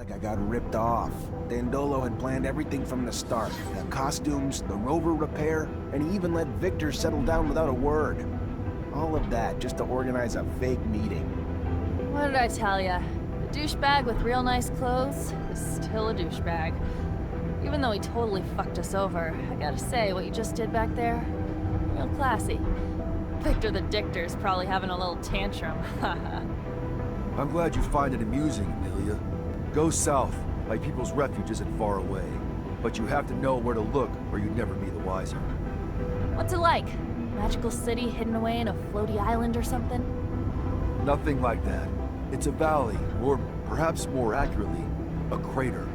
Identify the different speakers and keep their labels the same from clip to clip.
Speaker 1: like I got ripped off. Dandolo had planned everything from the start. The costumes, the rover repair, and he even let Victor settle down without a word. All of that just to organize a fake meeting.
Speaker 2: What did I tell ya? A douchebag with real nice clothes is still a douchebag. Even though he totally fucked us over, I gotta say, what you just did back there, real classy. Victor the Dictor's probably having a little tantrum, haha.
Speaker 3: I'm glad you find it amusing, Amelia. Go south. My people's refuge isn't far away. But you have to know where to look, or you'd never be the wiser.
Speaker 2: What's it like? Magical city hidden away in a floaty island or something?
Speaker 3: Nothing like that. It's a valley, or perhaps more accurately, a crater.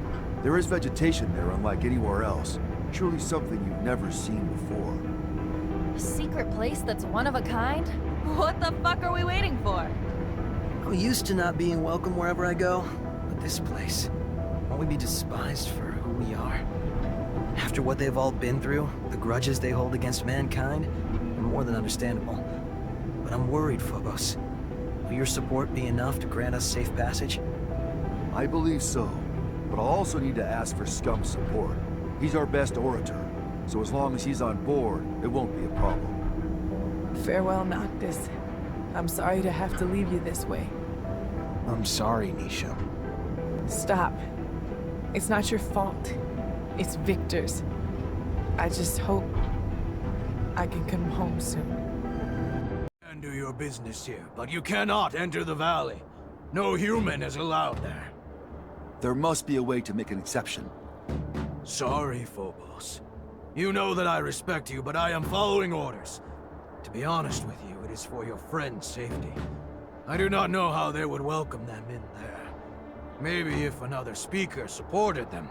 Speaker 3: There is vegetation there unlike anywhere else. Truly something you've never seen before.
Speaker 2: A secret place that's one of a kind? What the fuck are we waiting for?
Speaker 4: I'm used to not being welcome wherever I go, but this place, won't we be despised for who we are? After what they've all been through, the grudges they hold against mankind, are more than understandable. But I'm worried, Phobos. Will your support be enough to grant us safe passage?
Speaker 3: I believe so, but I'll also need to ask for Scum's support. He's our best orator, so as long as he's on board, it won't be a problem.
Speaker 5: Farewell, Noctis. I'm sorry to have to leave you this way.
Speaker 1: I'm sorry, Nisha.
Speaker 5: Stop. It's not your fault. It's Victor's. I just hope I can come home soon.
Speaker 6: You can do your business here, but you cannot enter the valley. No human is allowed there.
Speaker 3: There must be a way to make an exception.
Speaker 6: Sorry, Phobos. You know that I respect you, but I am following orders. To be honest with you, it is for your friend's safety. I do not know how they would welcome them in there. Maybe if another speaker supported them.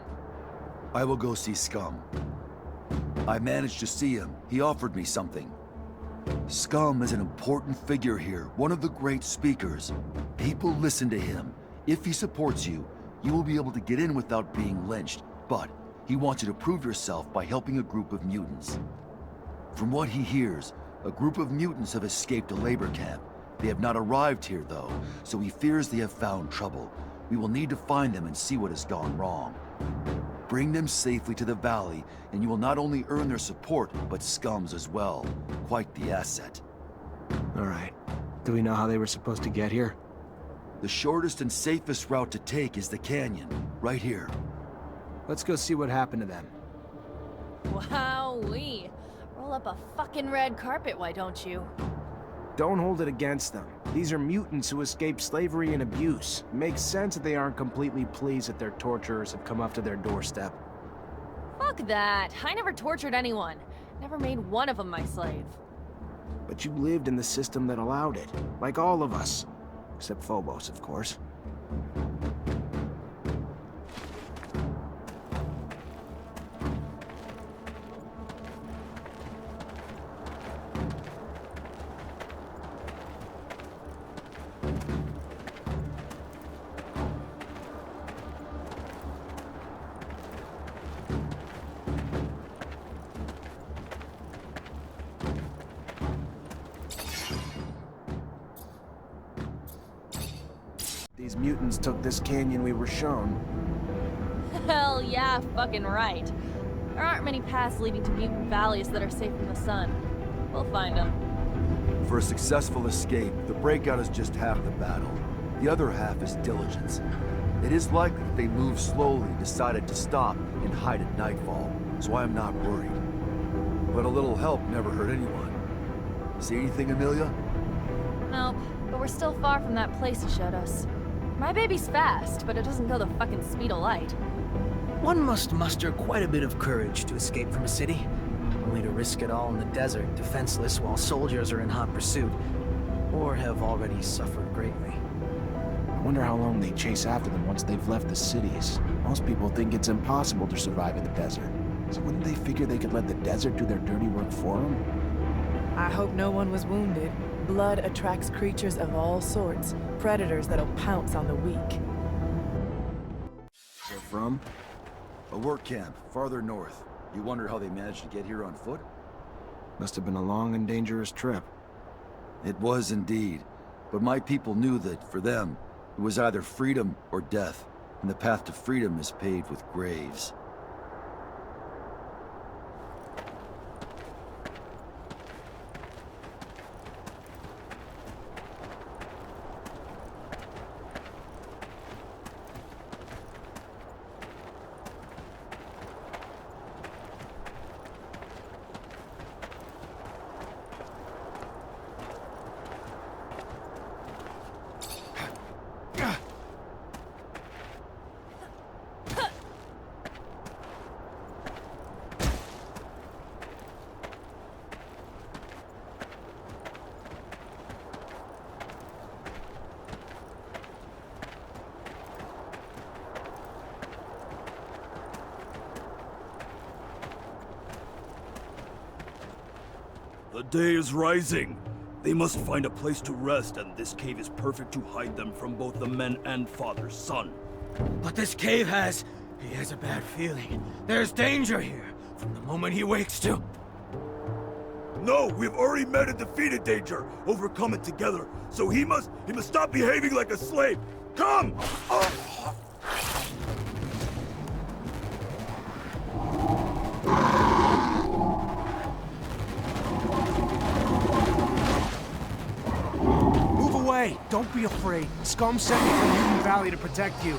Speaker 3: I will go see Scum. I managed to see him. He offered me something. Scum is an important figure here, one of the great speakers. People listen to him. If he supports you, you will be able to get in without being lynched. But he wants you to prove yourself by helping a group of mutants. From what he hears, a group of mutants have escaped a labor camp. They have not arrived here, though, so he fears they have found trouble. We will need to find them and see what has gone wrong. Bring them safely to the valley, and you will not only earn their support, but Scum's as well. Quite the asset.
Speaker 1: All right. Do we know how they were supposed to get here?
Speaker 3: The shortest and safest route to take is the canyon, right here.
Speaker 1: Let's go see what happened to them.
Speaker 2: Wowee. Roll up a fucking red carpet, why don't you?
Speaker 1: Don't hold it against them. These are mutants who escaped slavery and abuse. It makes sense that they aren't completely pleased that their torturers have come up to their doorstep.
Speaker 2: Fuck that. I never tortured anyone. Never made one of them my slave.
Speaker 1: But you lived in the system that allowed it. Like all of us. Except Phobos, of course. These mutants took this canyon we were shown.
Speaker 2: Hell yeah, fucking right. There aren't many paths leading to mutant valleys that are safe from the sun. We'll find them.
Speaker 3: For a successful escape, the breakout is just half the battle. The other half is diligence. It is likely that they moved slowly and decided to stop and hide at nightfall, so I am not worried. But a little help never hurt anyone. See anything, Amelia?
Speaker 2: Nope, but we're still far from that place he showed us. My baby's fast, but it doesn't go the fucking speed of light.
Speaker 4: One must muster quite a bit of courage to escape from a city, only to risk it all in the desert, defenseless while soldiers are in hot pursuit, or have already suffered greatly.
Speaker 1: I wonder how long they chase after them once they've left the cities. Most people think it's impossible to survive in the desert. So wouldn't they figure they could let the desert do their dirty work for them?
Speaker 5: I hope no one was wounded. Blood attracts creatures of all sorts, predators that'll pounce on the weak.
Speaker 1: They're from?
Speaker 3: A work camp, farther north. You wonder how they managed to get here on foot?
Speaker 1: Must have been a long and dangerous trip.
Speaker 3: It was indeed. But my people knew that, for them, it was either freedom or death. and the path to freedom is paved with graves.
Speaker 7: The day is rising. They must find a place to rest, and this cave is perfect to hide them from both the men and father's son.
Speaker 6: But this cave has... he has a bad feeling. There's danger here, from the moment he wakes to...
Speaker 7: No, we've already met and defeated danger, overcome it together. So he must stop behaving like a slave. Come!
Speaker 1: Move away! Don't be afraid. Scum sent me from Mutant Valley to protect you.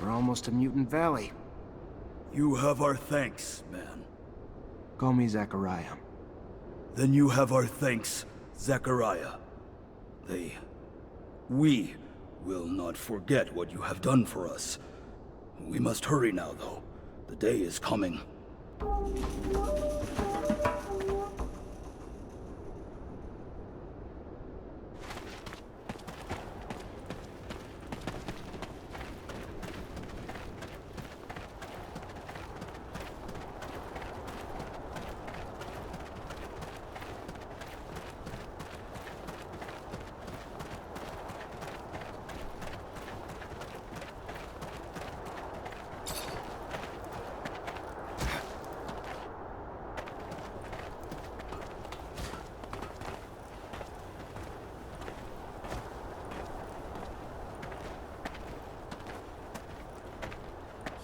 Speaker 1: We're almost to Mutant Valley.
Speaker 7: You have our thanks, man.
Speaker 1: Call me Zachariah.
Speaker 7: Then you have our thanks, Zachariah. We will not forget what you have done for us. We must hurry now, though. The day is coming.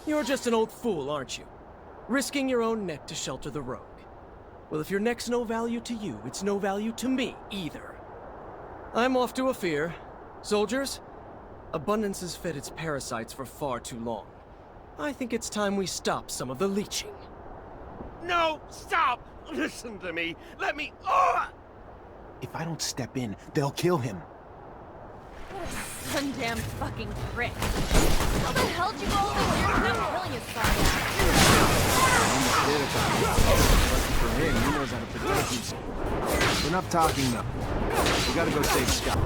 Speaker 8: You're just an old fool, aren't you? Risking your own neck to shelter the rogue. Well, if your neck's no value to you, it's no value to me either. I'm off to a fear. Soldiers, abundance has fed its parasites for far too long. I think it's time we stop some of the leeching.
Speaker 9: No, stop! Listen to me. Let me.
Speaker 1: If I don't step in, they'll kill him.
Speaker 2: What a sun-damn fucking prick. How the hell did you go over here without killing his son?
Speaker 1: Lucky for him, he knows how to protect himself. Enough talking now. We gotta go save Scott.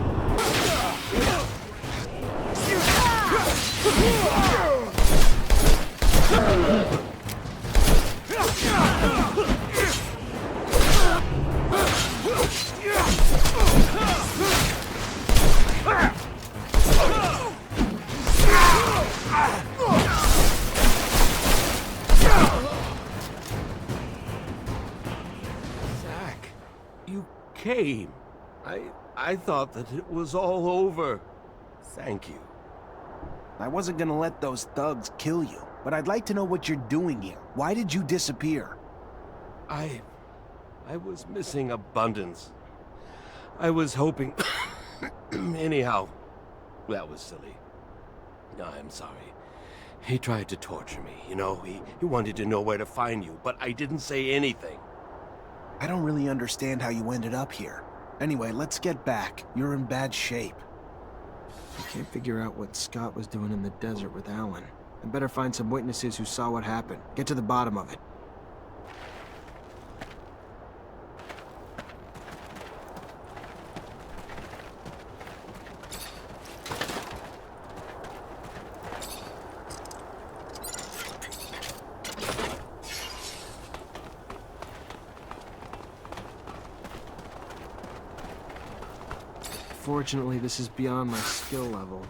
Speaker 9: Zach, you came. I thought that it was all over. Thank you.
Speaker 1: I wasn't gonna let those thugs kill you, but I'd like to know what you're doing here. Why did you disappear?
Speaker 9: I was missing abundance. I was hoping... Anyhow, that was silly. No, I'm sorry. He tried to torture me, you know? He wanted to know where to find you, but I didn't say anything.
Speaker 1: I don't really understand how you ended up here. Anyway, let's get back. You're in bad shape. I can't figure out what Scott was doing in the desert with Alan. I better find some witnesses who saw what happened. Get to the bottom of it. Fortunately, this is beyond my skill level.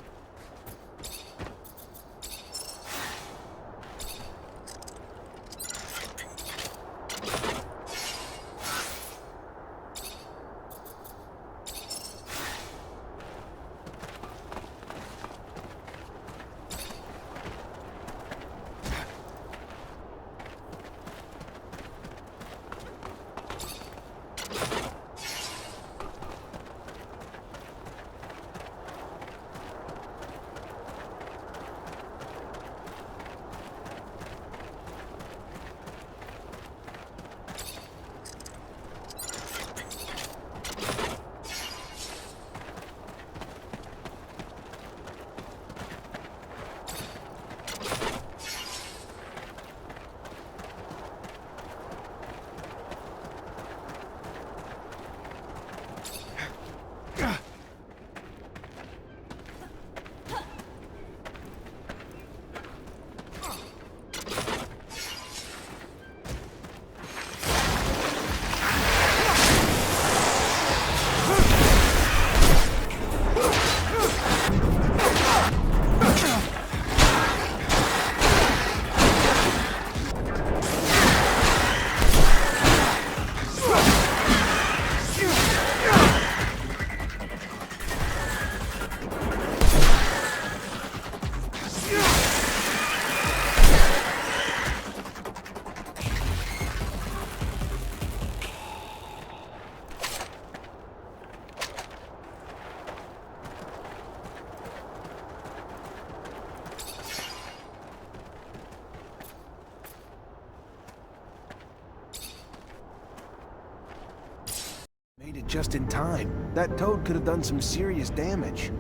Speaker 1: just in time. That toad could have done some serious damage.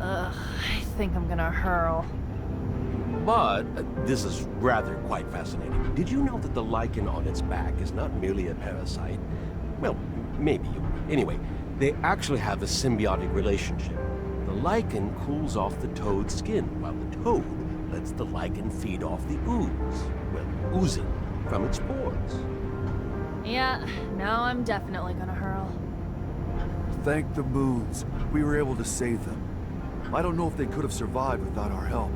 Speaker 2: Ugh, I think I'm gonna hurl.
Speaker 9: But this is rather quite fascinating. Did you know that the lichen on its back is not merely a parasite? Well, maybe you would. Anyway, they actually have a symbiotic relationship. The lichen cools off the toad's skin, while the toad lets the lichen feed off the ooze. Well, oozing from its pores.
Speaker 2: Yeah, now I'm definitely gonna hurl.
Speaker 3: Thank the moons. We were able to save them. I don't know if they could have survived without our help.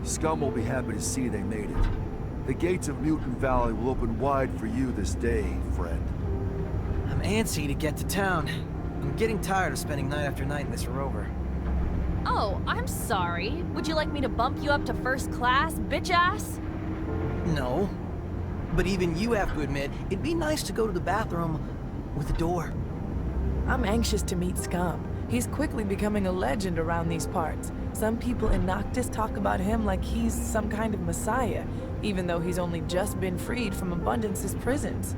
Speaker 3: Scum will be happy to see they made it. The gates of Mutant Valley will open wide for you this day, friend.
Speaker 4: I'm antsy to get to town. I'm getting tired of spending night after night in this rover.
Speaker 2: Oh, I'm sorry. Would you like me to bump you up to first class, bitch ass?
Speaker 4: No. But even you have to admit, it'd be nice to go to the bathroom with a door.
Speaker 5: I'm anxious to meet Scum. He's quickly becoming a legend around these parts. Some people in Noctis talk about him like he's some kind of messiah, even though he's only just been freed from Abundance's prisons.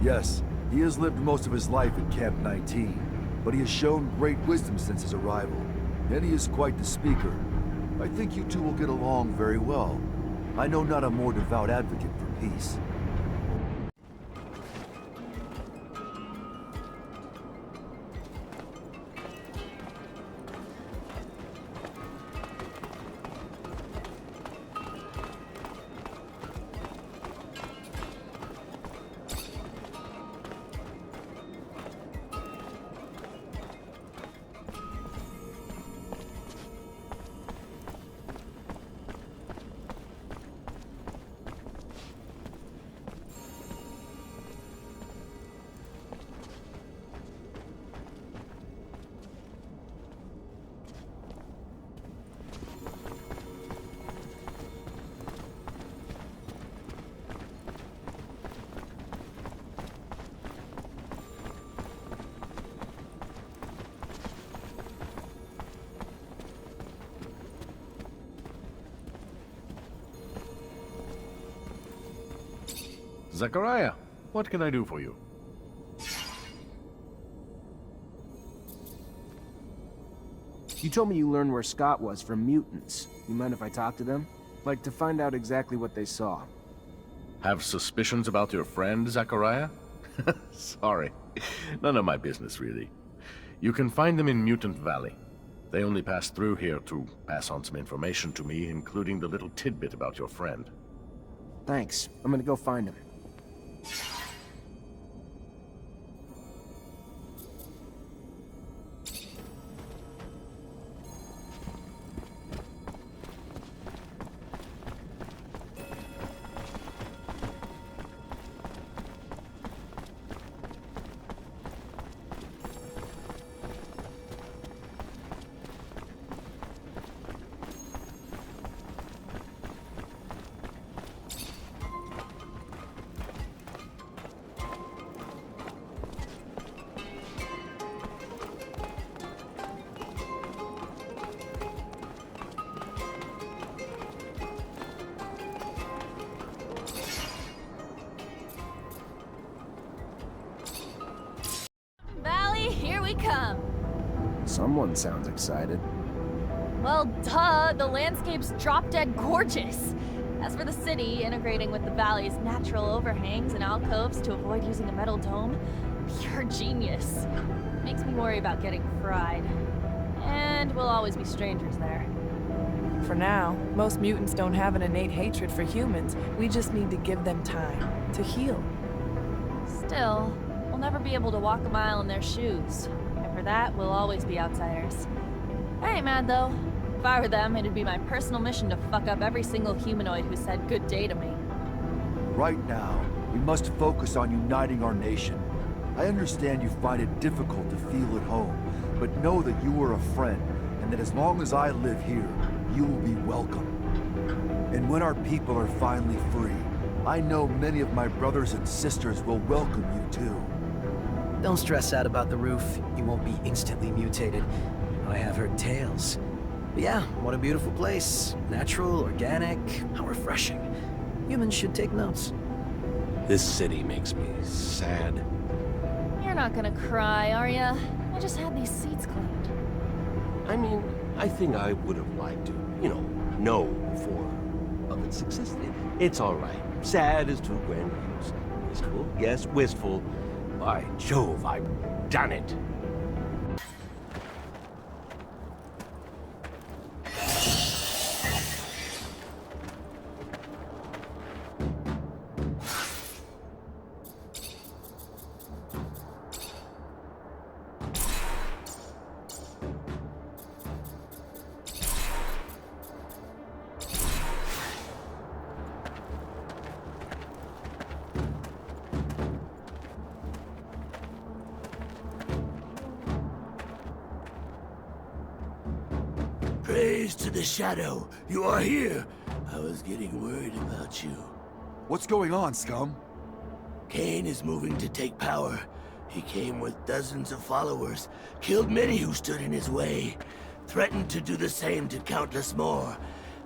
Speaker 3: Yes, he has lived most of his life at Camp 19, but he has shown great wisdom since his arrival, and he is quite the speaker. I think you two will get along very well. I know not a more devout advocate for peace.
Speaker 10: Zachariah, what can I do for you?
Speaker 1: You told me you learned where Scott was from mutants. You mind if I talk to them? Like to find out exactly what they saw.
Speaker 10: Have suspicions about your friend, Zachariah? Sorry. None of my business, really. You can find them in Mutant Valley. They only passed through here to pass on some information to me, including the little tidbit about your friend.
Speaker 1: Thanks. I'm gonna go find him.
Speaker 2: Come.
Speaker 1: Someone sounds excited.
Speaker 2: Well, duh, the landscape's drop-dead gorgeous. As for the city, integrating with the valley's natural overhangs and alcoves to avoid using a metal dome, pure genius. Makes me worry about getting fried. And we'll always be strangers there.
Speaker 5: For now, most mutants don't have an innate hatred for humans. We just need to give them time to heal.
Speaker 2: Still, we'll never be able to walk a mile in their shoes. And for that, we'll always be outsiders. I ain't mad, though. If I were them, it'd be my personal mission to fuck up every single humanoid who said good day to me.
Speaker 3: Right now, we must focus on uniting our nation. I understand you find it difficult to feel at home, but know that you are a friend, and that as long as I live here, you will be welcome. And when our people are finally free, I know many of my brothers and sisters will welcome you too.
Speaker 4: Don't stress out about the roof. You won't be instantly mutated. I have heard tales. But yeah, what a beautiful place. Natural, organic, how refreshing. Humans should take notes.
Speaker 9: This city makes me sad.
Speaker 2: You're not gonna cry, are ya? I just had these seats cleaned.
Speaker 9: I mean, I think I would have liked to, know before of its success. It's all right. Sad is too grand to use. Wistful, yes, wistful. By Jove, I've done it.
Speaker 7: Praise to the Shadow. You are here. I was getting worried about you.
Speaker 3: What's going on, Scum?
Speaker 7: Kane is moving to take power. He came with dozens of followers, killed many who stood in his way, threatened to do the same to countless more.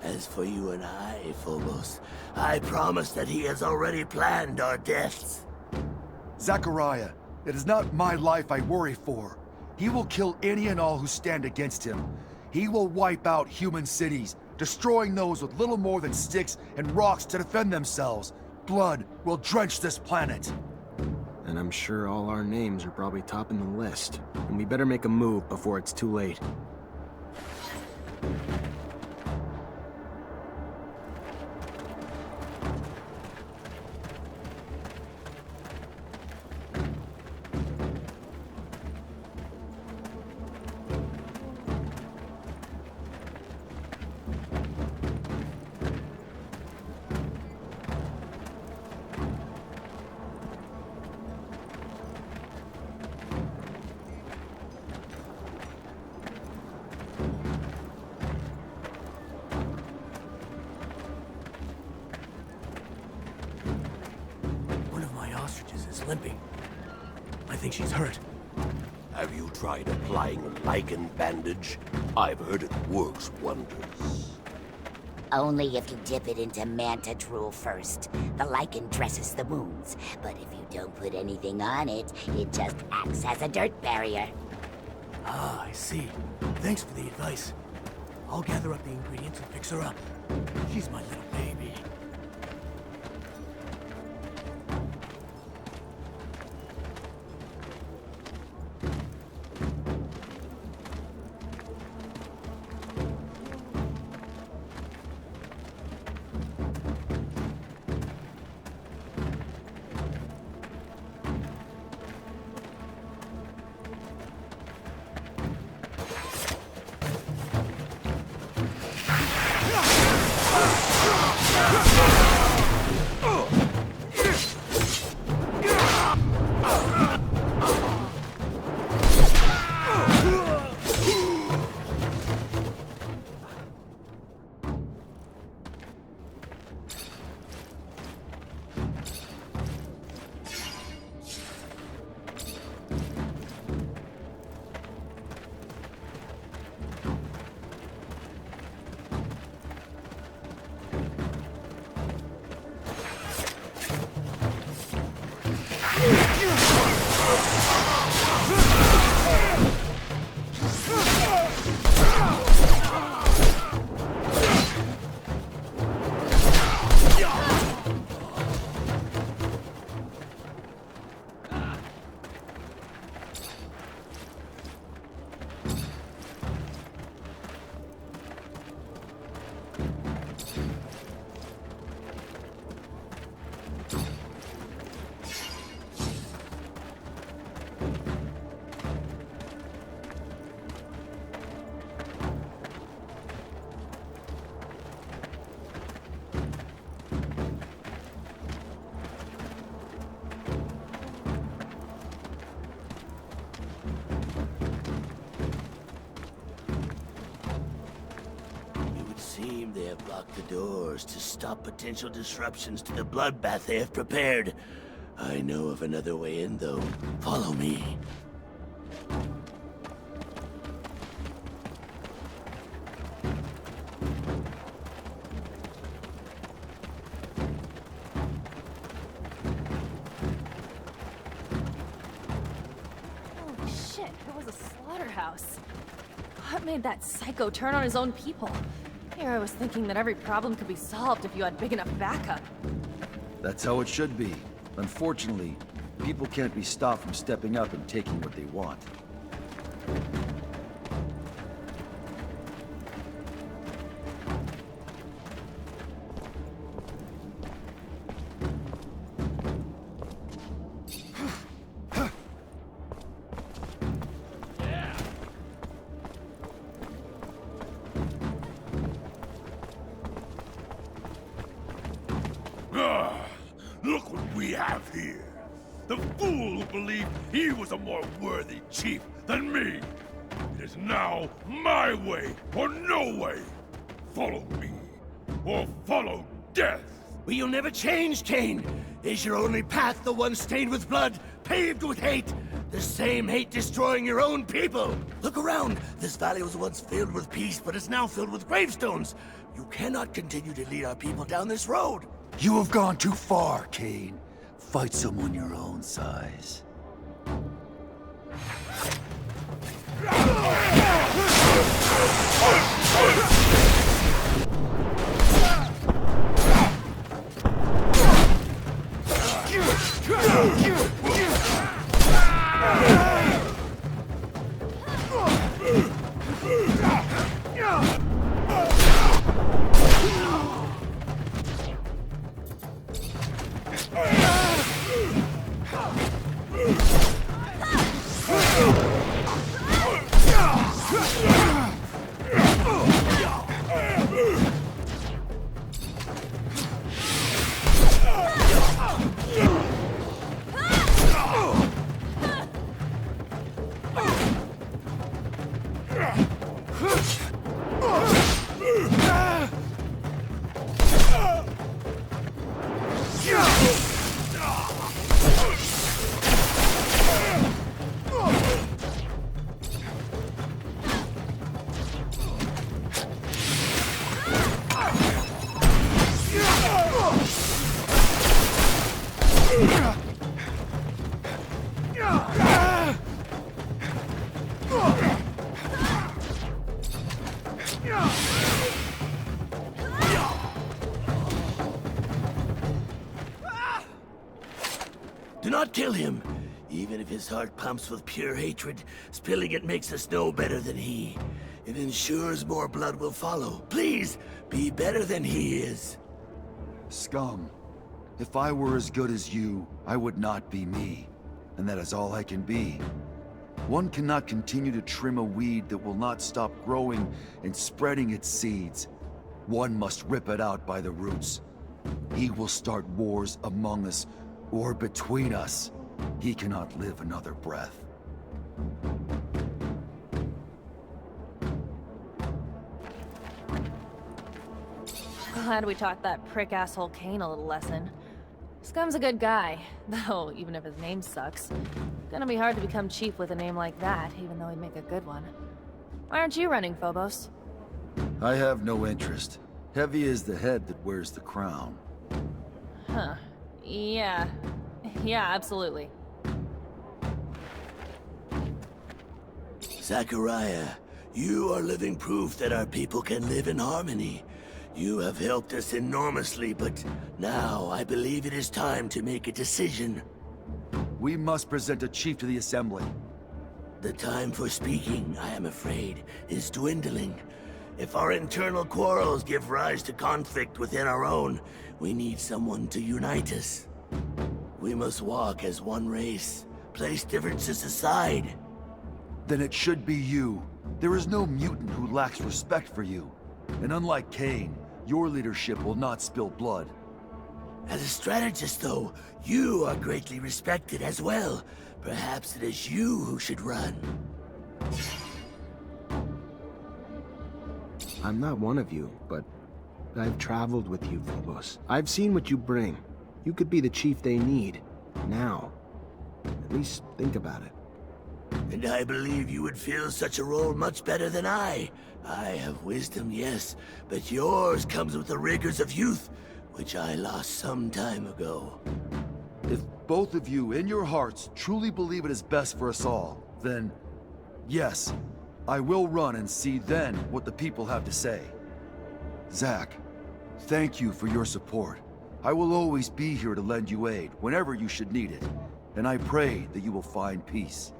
Speaker 7: As for you and I, Phobos, I promise that he has already planned our deaths.
Speaker 3: Zachariah, it is not my life I worry for. He will kill any and all who stand against him. He will wipe out human cities, destroying those with little more than sticks and rocks to defend themselves. Blood will drench this planet.
Speaker 4: And I'm sure all our names are probably topping the list. And we better make a move before it's too late.
Speaker 6: Limping. I think she's hurt.
Speaker 9: Have you tried applying a lichen bandage? I've heard it works wonders.
Speaker 11: Only if you dip it into manta drool first. The lichen dresses the wounds, but if you don't put anything on it, it just acts as a dirt barrier.
Speaker 6: Ah, I see. Thanks for the advice. I'll gather up the ingredients and fix her up. She's my little baby.
Speaker 7: They have locked the doors to stop potential disruptions to the bloodbath they have prepared. I know of another way in, though. Follow me.
Speaker 2: house. What made that psycho turn on his own people? Here I was thinking that every problem could be solved if you had big enough backup.
Speaker 3: That's how it should be. Unfortunately, people can't be stopped from stepping up and taking what they want.
Speaker 12: Look what we have here. The fool who believed he was a more worthy chief than me. It is now my way or no way. Follow me, or follow death.
Speaker 7: Will you never change, Cain? Is your only path the one stained with blood, paved with hate? The same hate destroying your own people? Look around. This valley was once filled with peace, but is now filled with gravestones. You cannot continue to lead our people down this road.
Speaker 3: You have gone too far, Cain. Fight someone your own size.
Speaker 7: Do not kill him. Even if his heart pumps with pure hatred, spilling it makes us no better than he. It ensures more blood will follow. Please, be better than he is.
Speaker 3: Scum. If I were as good as you, I would not be me. And that is all I can be. One cannot continue to trim a weed that will not stop growing and spreading its seeds. One must rip it out by the roots. He will start wars among us, or between us. He cannot live another breath.
Speaker 2: Glad we taught that prick asshole Cain a little lesson. Scum's a good guy, though even if his name sucks. Gonna be hard to become chief with a name like that, even though he'd make a good one. Why aren't you running, Phobos?
Speaker 3: I have no interest. Heavy is the head that wears the crown.
Speaker 2: Huh. Yeah, absolutely.
Speaker 7: Zachariah, you are living proof that our people can live in harmony. You have helped us enormously, but now I believe it is time to make a decision.
Speaker 3: We must present a chief to the Assembly.
Speaker 7: The time for speaking, I am afraid, is dwindling. If our internal quarrels give rise to conflict within our own, we need someone to unite us. We must walk as one race, place differences aside.
Speaker 3: Then it should be you. There is no mutant who lacks respect for you. And unlike Cain, your leadership will not spill blood.
Speaker 7: As a strategist, though, you are greatly respected as well. Perhaps it is you who should run.
Speaker 13: I'm not one of you, but I've traveled with you, Phobos. I've seen what you bring. You could be the chief they need. Now. At least think about it.
Speaker 7: And I believe you would fill such a role much better than I. I have wisdom, yes, but yours comes with the rigors of youth, which I lost some time ago.
Speaker 3: If both of you, in your hearts, truly believe it is best for us all, then, yes, I will run and see then what the people have to say. Zack, thank you for your support. I will always be here to lend you aid whenever you should need it, and I pray that you will find peace.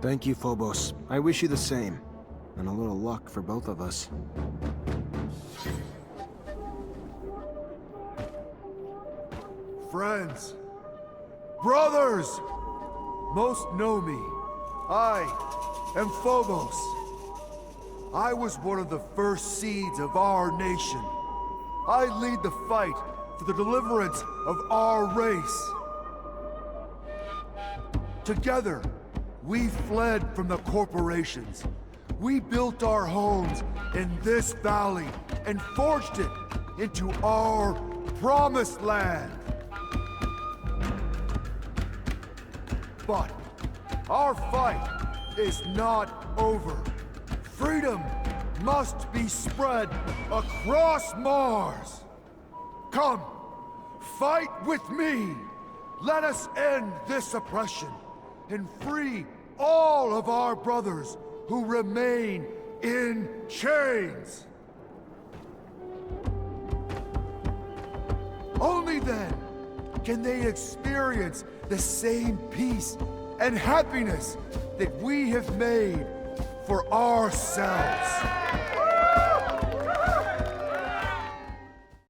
Speaker 13: Thank you, Phobos. I wish you the same. And a little luck for both of us.
Speaker 3: Friends, brothers, most know me. I am Phobos. I was one of the first seeds of our nation. I lead the fight for the deliverance of our race. Together, we fled from the corporations. We built our homes in this valley and forged it into our promised land. But our fight is not over. Freedom must be spread across Mars. Come, fight with me. Let us end this oppression and free all of our brothers who remain in chains. Only then can they experience the same peace and happiness that we have made for ourselves.